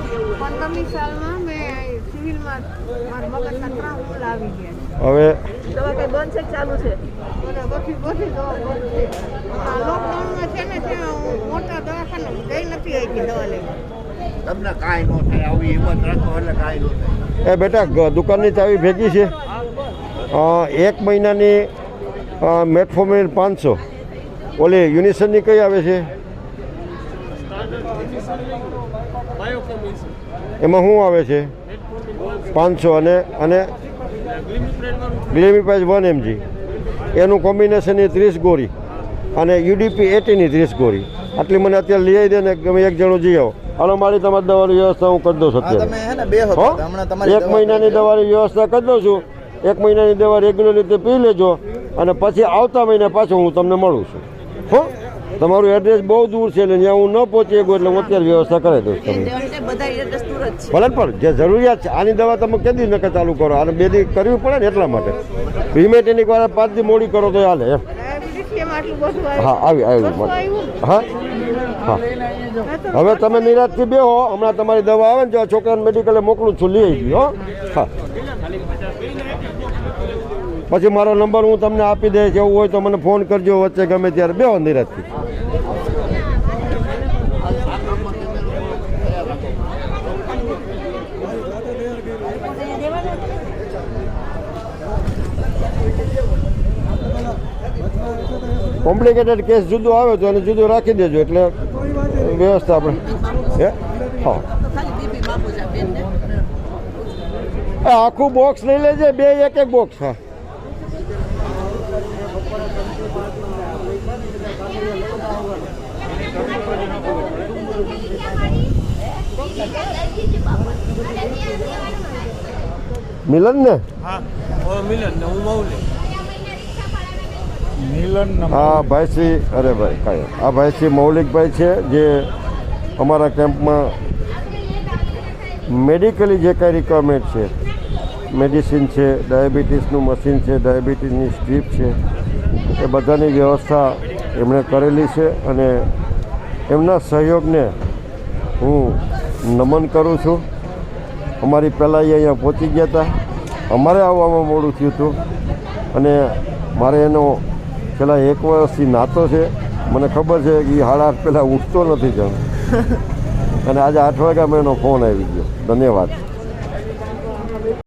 15મી સાલમાં મેં સિવિલમાં મારા મગજના 3 હુમલા આવી ગયા. હવે દવા કઈ બંધ છે ચાલુ છે? બધી દવા બંધ છે. આ લોકડાઉનમાં છે ને ત્યાં હું મોટા દવાખાને ગઈ નથી આવી દવા લેવા. તમને કાંઈ ન થાય, આવી હિંમત રાખો એટલે કાંઈ ન થાય. એ બેટા દુકાનની ચાવી ભેગી છે. 1 મહિનાની મેટફોર્મિન 500. ઓલી યુનિસનની કઈ આવે છે? એમાં શું આવે છે? 500 અને ગ્લિમિપ્રાઇઝ 1 mg એનું કોમ્બિનેશન 30 ગોળી અને યુડીપી 80ની 30 ગોળી. આટલી મને અત્યારે લઈ આવી દે ને ગમે એક જણો જઈ આવો. હાલો મારી તમારી દવાની વ્યવસ્થા હું કરી દઉં છું અત્યારે. 1 મહિનાની દવાની વ્યવસ્થા કરી દઉં છું. 1 મહિનાની દવા રેગ્યુલર રીતે પી લેજો અને પછી આવતા મહિને પાછો હું તમને મળું છું. હો, તમારું એડ્રેસ બહુ દૂર છે એટલે ત્યાં હું ન પહોંચી શકું એટલે હું અત્યારે વ્યવસ્થા કરાવી દઉં તમને. ભલે પણ જે જરૂરિયાત છે આની દવા તમે કેદી નકર ચાલુ કરો, આને 2 દી કરવી પડે ને એટલા માટે. રિમેટેનિક વાળા 5 દી મોડી કરો તો હાલે એમ. હા આવી હા હા. હવે તમે નિરાશથી બેહો, હમણાં તમારી દવા આવે ને જો છોકરાને મેડિકલે મોકલું છું, લઈ આવી હો. હા પછી મારો નંબર હું તમને આપી દઈશ, એવું હોય તો મને ફોન કરજો વચ્ચે ગમે ત્યારે. બેહો નિરાશથી. કોમ્પ્લિકેટેડ કેસ જુદો આવે તો એને જુદું રાખી દેજો એટલે વ્યવસ્થા આપણે. હે હા આખું બોક્સ લઈ લેજે, 2 એક બોક્સ. હા મિલન ને? હા ભાઈશ્રી, અરે ભાઈ કાંઈ આ ભાઈશ્રી મૌલિકભાઈ છે જે અમારા કેમ્પમાં મેડિકલી જે કાંઈ રિક્વાયરમેન્ટ છે, મેડિસિન છે, ડાયાબિટીસનું મશીન છે, ડાયાબિટીસની સ્ટ્રીપ છે, એ બધાની વ્યવસ્થા એમણે કરેલી છે અને એમના સહયોગને હું નમન કરું છું. અમારી પહેલાં અહીંયા પહોંચી ગયા હતા, અમારે આવવામાં મોડું થયું હતું અને મારે એનો છેલ્લા 1 વર્ષથી નાતો છે. મને ખબર છે કે એ 8:30 પહેલાં ઉઠતો નથી જાણ અને આજે 8 વાગ્યા મેં એનો ફોન આવી ગયો. ધન્યવાદ.